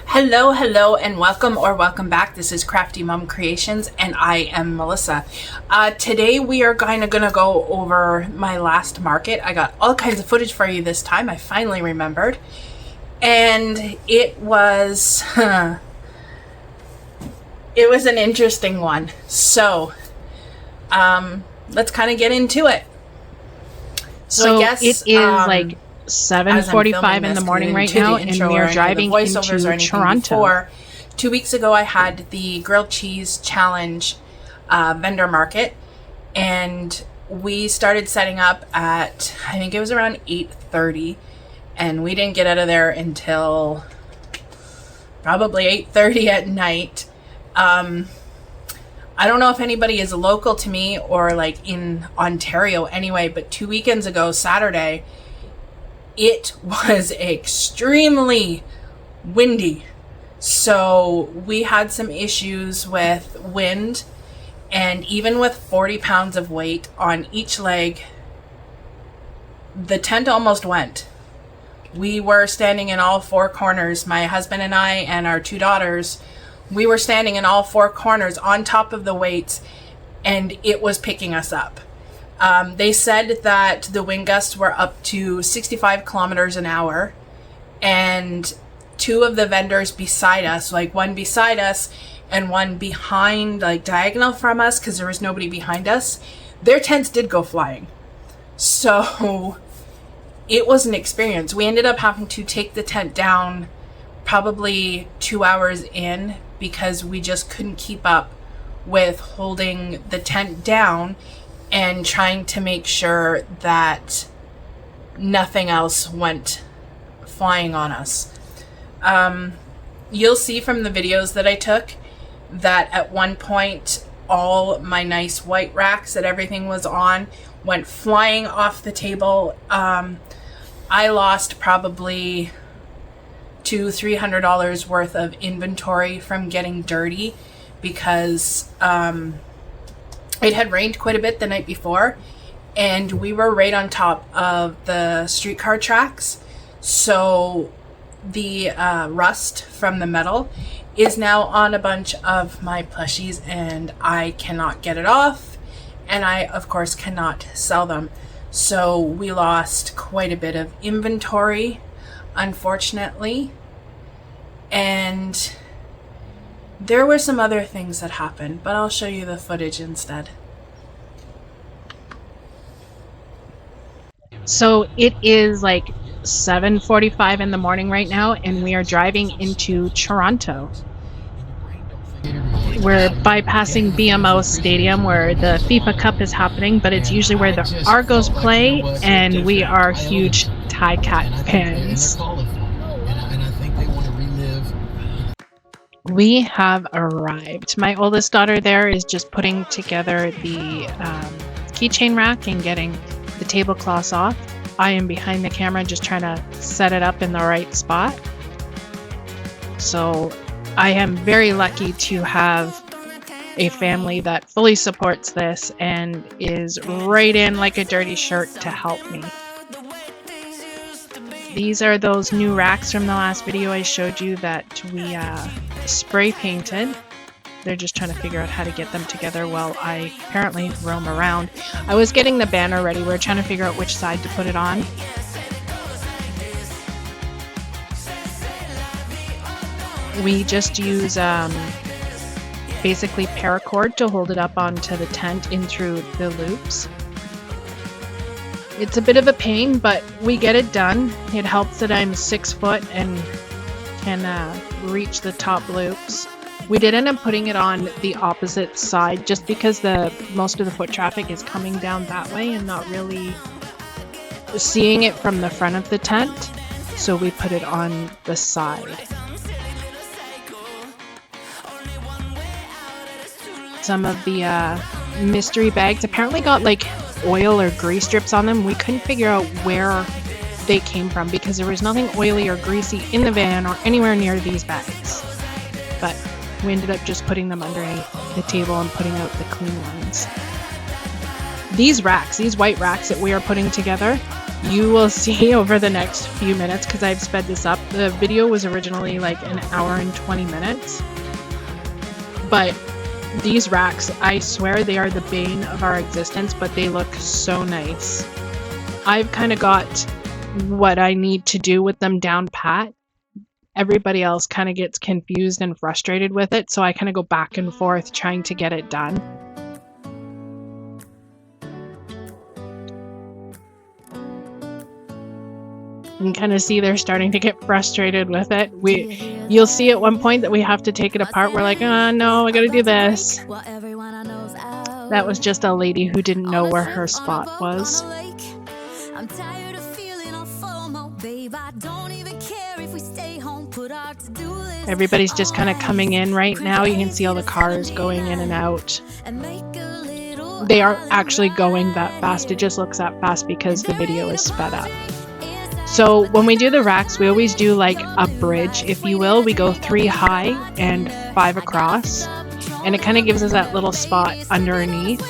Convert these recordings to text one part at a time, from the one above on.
Hello, and welcome back. This is Crafty Mom Creations, and I am Melissa. Today we are gonna go over my last market. I got all kinds of footage for you this time. I finally remembered, and it was it was an interesting one. So let's kind of get into it. So I guess it is like 7:45 in the morning right now, and we are driving into Toronto. 2 weeks ago, I had the grilled cheese challenge vendor market, and we started setting up at, I think it was around 8:30, and we didn't get out of there until probably 8:30 at night. I don't know if anybody is local to me or like in Ontario anyway, but 2 weekends ago, Saturday, it was extremely windy. So we had some issues with wind, and even with 40 pounds of weight on each leg, the tent almost went. We were standing in all four corners. My husband and I and our two daughters, we were standing in all four corners on top of the weights, and it was picking us up. They said that the wind gusts were up to 65 kilometers an hour, and two of the vendors beside us, like one beside us and one behind, like diagonal from us, because there was nobody behind us, their tents did go flying. So it was an experience. We ended up having to take the tent down probably 2 hours in, because we just couldn't keep up with holding the tent down and trying to make sure that nothing else went flying on us. You'll see from the videos that I took that at one point all my nice white racks that everything was on went flying off the table. I lost probably $200-300 worth of inventory from getting dirty, because it had rained quite a bit the night before, and we were right on top of the streetcar tracks. So the rust from the metal is now on a bunch of my plushies, and I cannot get it off, and I of course cannot sell them. So we lost quite a bit of inventory, unfortunately, and there were some other things that happened, but I'll show you the footage instead. So it is like 7:45 in the morning right now, and we are driving into Toronto. We're bypassing BMO Stadium, where the FIFA Cup is happening, but it's usually where the Argos play, and we are huge Cat fans. We have arrived. My oldest daughter there is just putting together the keychain rack and getting the tablecloths off. I am behind the camera just trying to set it up in the right spot. So I am very lucky to have a family that fully supports this and is right in like a dirty shirt to help me. These are those new racks from the last video I showed you that we spray painted. They're just trying to figure out how to get them together while I apparently roam around. I was getting the banner ready. We're trying to figure out which side to put it on. We just use basically paracord to hold it up onto the tent in through the loops. It's a bit of a pain, but we get it done. It helps that I'm 6 foot and can reach the top loops. We did end up putting it on the opposite side just because most of the foot traffic is coming down that way and not really seeing it from the front of the tent. So we put it on the side. Some of the mystery bags apparently got like oil or grease drips on them. We couldn't figure out where they came from because there was nothing oily or greasy in the van or anywhere near these bags. But we ended up just putting them underneath the table and putting out the clean ones. These racks, these white racks that we are putting together, you will see over the next few minutes, because I've sped this up. The video was originally like an hour and 20 minutes. But these racks, I swear they are the bane of our existence, but they look so nice. I've kind of got what I need to do with them down pat. Everybody else kind of gets confused and frustrated with it, so I kind of go back and forth trying to get it done. You can kind of see they're starting to get frustrated with it. You'll see at one point that we have to take it apart. We're like, oh no, I gotta do this. That was just a lady who didn't know where her spot was. Everybody's just kind of coming in right now. You can see all the cars going in and out. They aren't actually going that fast. It just looks that fast because the video is sped up. So when we do the racks, we always do like a bridge, if you will. We go 3 high and 5 across, and it kind of gives us that little spot underneath.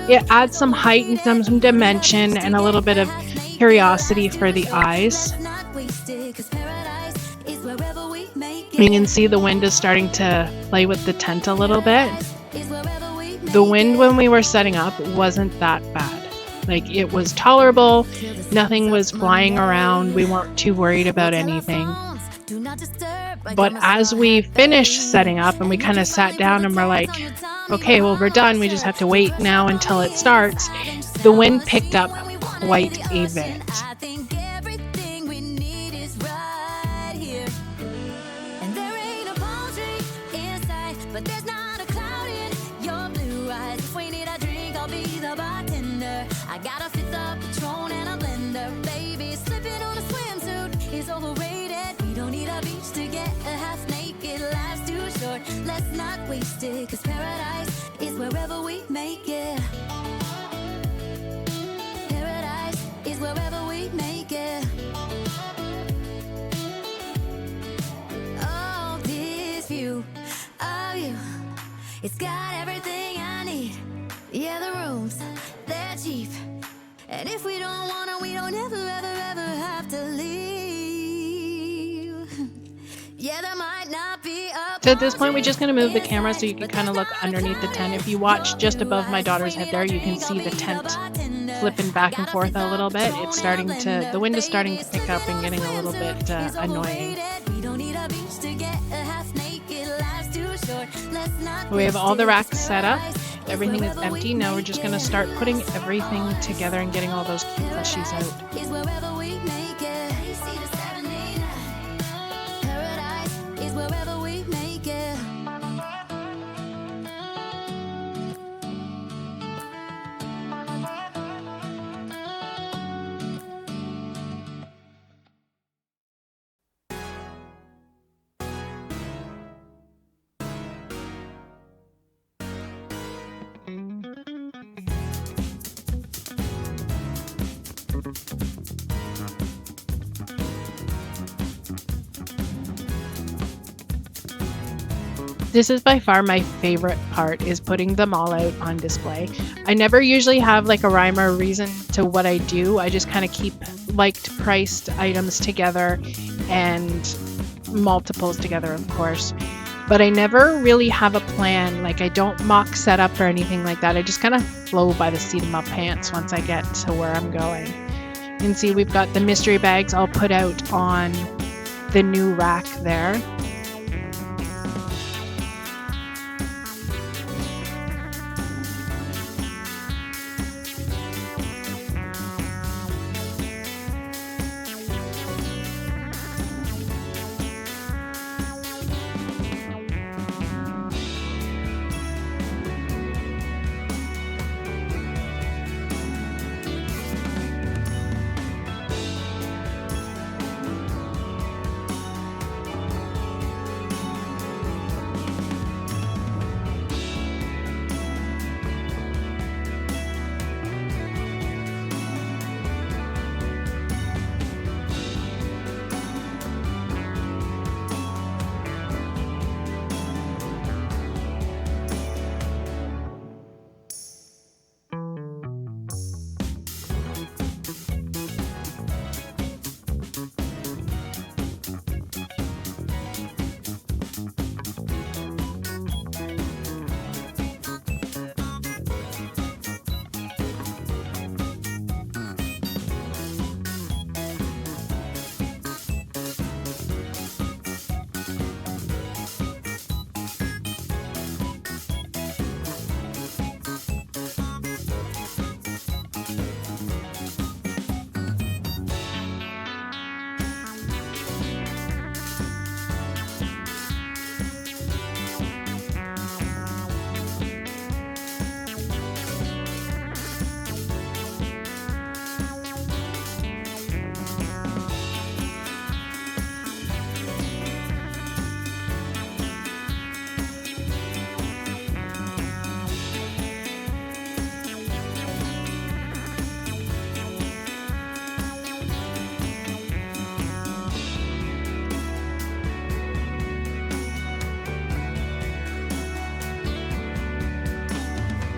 It adds some height and some dimension and a little bit of curiosity for the eyes. You can see the wind is starting to play with the tent a little bit. The wind when we were setting up wasn't that bad. Like, it was tolerable. Nothing was flying around. We weren't too worried about anything. But as we finished setting up and we kind of sat down and we're like, okay, well, we're done. We just have to wait now until it starts. The wind picked up quite a bit. Let's not waste it, 'cause paradise is wherever we make it. Paradise is wherever we make it. Oh, this view of you, it's got everything I need. Yeah, the rooms, they're cheap. And if we don't wanna, we don't ever, ever, ever have to leave. Yeah, there might not be a... So at this point, we're just going to move the camera so you can kind of look underneath the tent. If you watch just above my daughter's head there, you can see the tent flipping back and forth a little bit. It's starting to, the wind is starting to pick up and getting a little bit annoying. We have all the racks set up. Everything is empty. Now we're just going to start putting everything together and getting all those cute plushies out. This is by far my favorite part, is putting them all out on display. I never usually have like a rhyme or reason to what I do. I just kind of keep liked priced items together and multiples together, of course. But I never really have a plan. Like, I don't mock setup or anything like that. I just kind of flow by the seat of my pants once I get to where I'm going. You can see we've got the mystery bags all put out on the new rack there.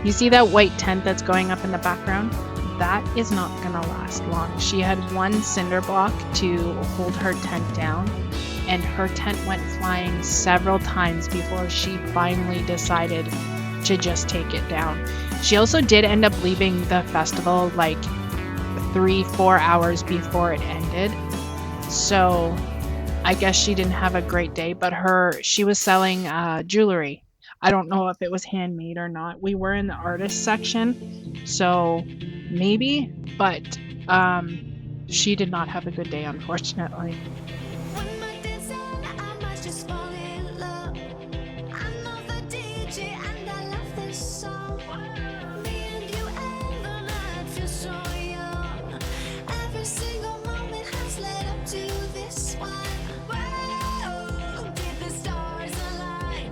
You see that white tent that's going up in the background? That is not gonna last long. She had one cinder block to hold her tent down, and her tent went flying several times before she finally decided to just take it down. She also did end up leaving the festival like 3-4 hours before it ended. So I guess she didn't have a great day, but she was selling jewelry. I don't know if it was handmade or not. We were in the artist section, so maybe, but she did not have a good day, unfortunately. One night dancing, I might just fall in love. I know the DJ and I love this song. Me and you and the night feel so young. Every single moment has led up to this one. Whoa, did the stars align?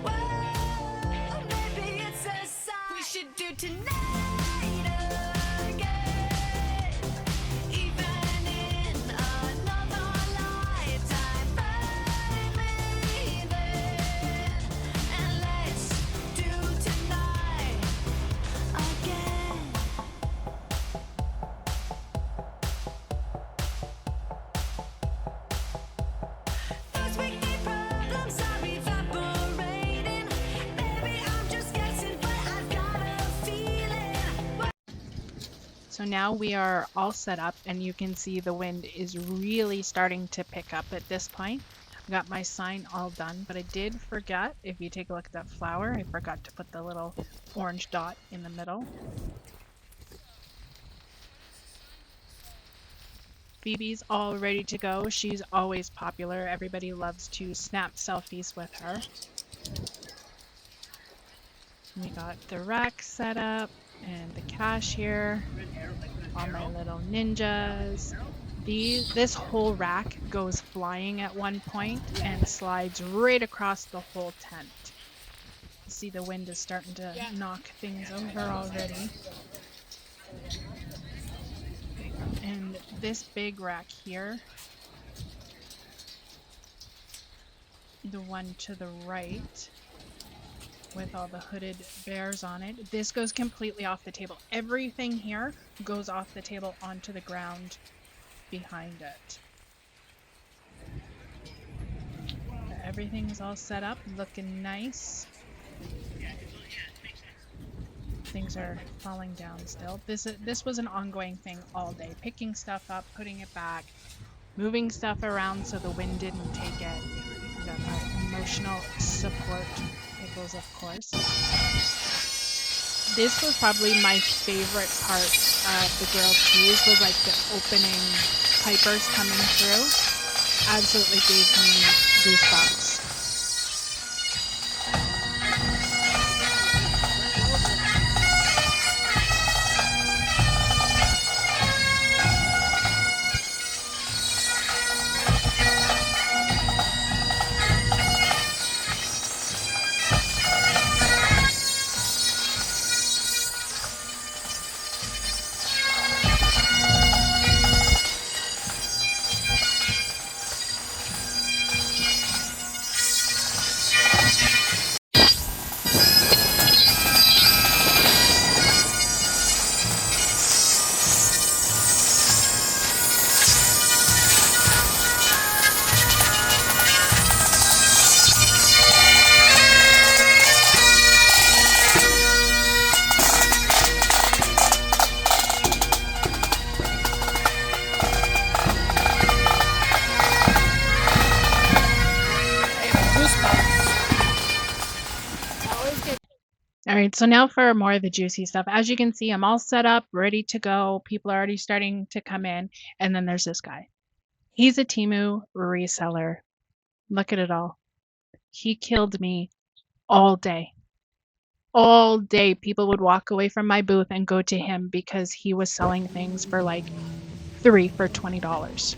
Whoa, maybe it's a sign. We should do tonight again. Even in another lifetime, baby. And let's do tonight again. Those weekday problems are evaporating. Baby, I'm just guessing, but I've got a feeling. So now we are all set up, and you can see the wind is really starting to pick up at this point. I got my sign all done, but I did forget, if you take a look at that flower, I forgot to put the little orange dot in the middle. Phoebe's all ready to go. She's always popular. Everybody loves to snap selfies with her. We got the rack set up and the cashier, all my little ninjas. This whole rack goes flying at one point and slides right across the whole tent. You see the wind is starting to knock things over already. And this big rack here, the one to the right, with all the hooded bears on it, this goes completely off the table. Everything here goes off the table onto the ground behind it. Everything's all set up, looking nice. Things are falling down still. This was an ongoing thing all day. Picking stuff up, putting it back, moving stuff around so the wind didn't take it. We got my emotional support pickles, of course. This was probably my favorite part of the grilled cheese, was like the opening pipers coming through. Absolutely gave me goosebumps. Alright, so now for more of the juicy stuff. As you can see, I'm all set up, ready to go. People are already starting to come in. And then there's this guy. He's a Temu reseller. Look at it all. He killed me all day. All day, people would walk away from my booth and go to him because he was selling things for like 3 for $20.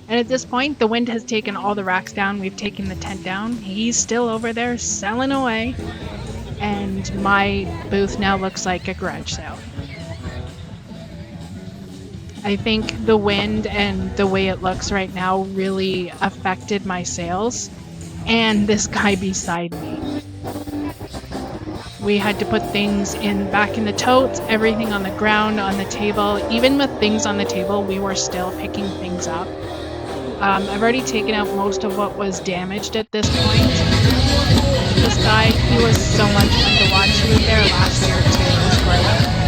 And at this point, the wind has taken all the racks down. We've taken the tent down. He's still over there selling away. And my booth now looks like a garage sale. I think the wind and the way it looks right now really affected my sales. And this guy beside me. We had to put things back in the totes, everything on the ground, on the table. Even with things on the table, we were still picking things up. I've already taken out most of what was damaged at this point. This guy, he was so much fun to watch. He was there last year too. It was great.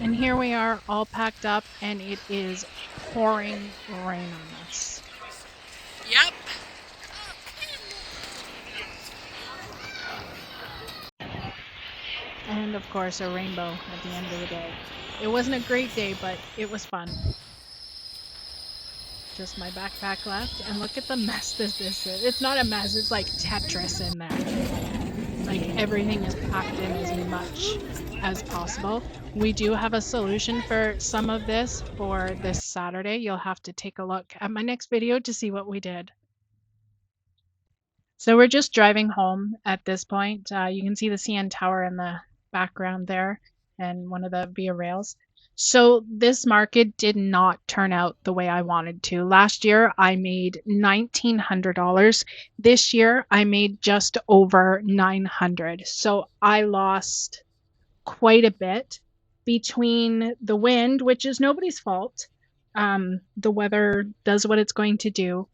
And here we are all packed up, and it is pouring rain on us. Yep. And of course, a rainbow at the end of the day. It wasn't a great day, but it was fun. Just my backpack left, and look at the mess this is. It's not a mess, it's like Tetris in there. Like everything is packed in as much as possible. We do have a solution for some of this for this Saturday. You'll have to take a look at my next video to see what we did. So we're just driving home at this point. You can see the CN Tower in the background there and one of the via rails. So this market did not turn out the way I wanted to. Last year I made $1,900. This year I made just over $900. So I lost quite a bit between the wind, which is nobody's fault. The weather does what it's going to do,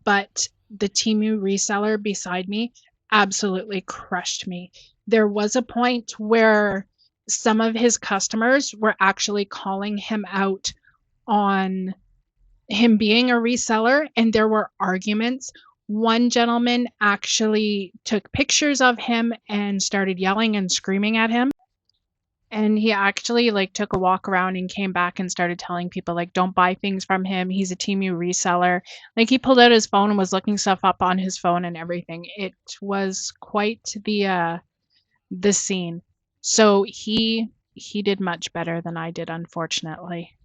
but the Temu reseller beside me absolutely crushed me. There was a point where some of his customers were actually calling him out on him being a reseller, and there were arguments. One gentleman actually took pictures of him and started yelling and screaming at him. And he actually took a walk around and came back and started telling people don't buy things from him. He's a Temu reseller. He pulled out his phone and was looking stuff up on his phone and everything. It was quite the scene. So he did much better than I did, unfortunately.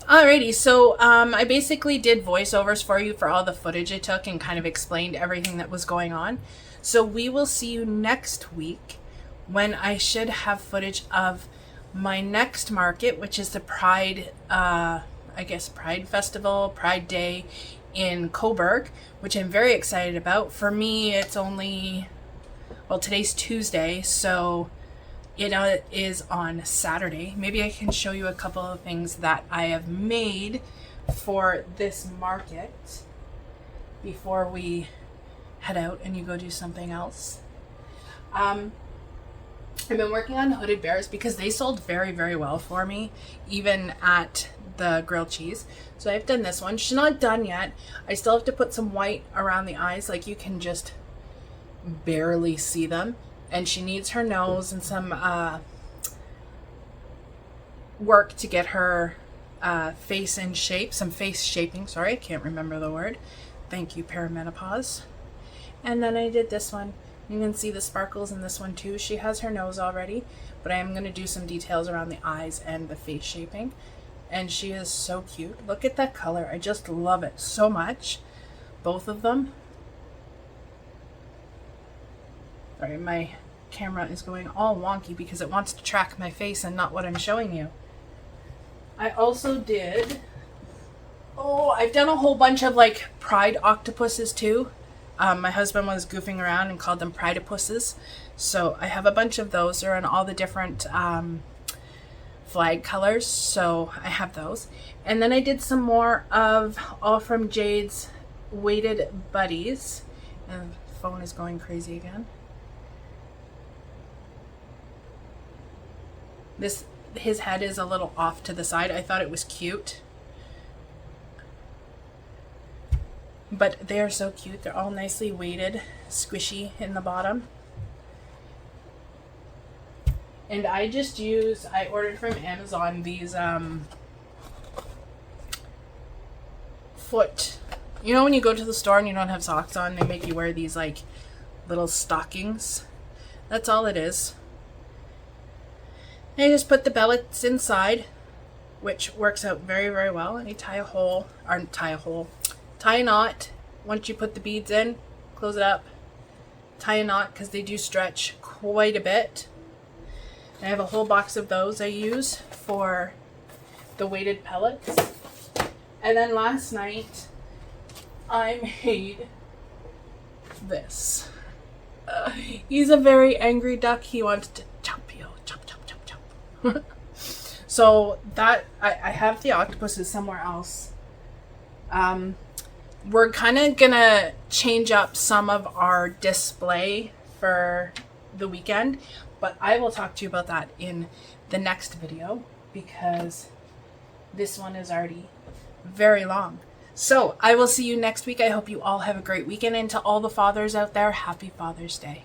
Alrighty, so I basically did voiceovers for you for all the footage I took and kind of explained everything that was going on. So we will see you next week when I should have footage of my next market, which is the Pride, Pride Festival, Pride Day in Coburg, which I'm very excited about. For me, it's only, well, today's Tuesday, so it is on Saturday. Maybe I can show you a couple of things that I have made for this market before we head out and you go do something else. I've been working on hooded bears because they sold very, very well for me, even at the grilled cheese. So I've done this one. She's not done yet. I still have to put some white around the eyes, you can just barely see them. And she needs her nose and some work to get her face in shape, some face shaping. Sorry, I can't remember the word. Thank you, perimenopause. And then I did this one. You can see the sparkles in this one too. She has her nose already, but I am going to do some details around the eyes and the face shaping. And she is so cute. Look at that color. I just love it so much. Both of them. Sorry, my camera is going all wonky because it wants to track my face and not what I'm showing you. I also did, I've done a whole bunch of pride octopuses too. My husband was goofing around and called them pridepuses. So I have a bunch of those. They're in all the different flag colors. So I have those. And then I did some more of All From Jade's weighted buddies. And the phone is going crazy again. His head is a little off to the side. I thought it was cute. But they are so cute. They're all nicely weighted, squishy in the bottom. And I ordered from Amazon these foot. You know when you go to the store and you don't have socks on, they make you wear these little stockings. That's all it is. And I just put the bellets inside, which works out very, very well. And you tie tie a knot once you put the beads in, close it up, tie a knot because they do stretch quite a bit. I have a whole box of those I use for the weighted pellets. And then last night I made this. He's a very angry duck. He wants to chop you, chop, chop, chop, chop. So that I have the octopuses somewhere else. We're kind of gonna change up some of our display for the weekend, but I will talk to you about that in the next video because this one is already very long. So I will see you next week. I hope you all have a great weekend, and to all the fathers out there, happy Father's Day.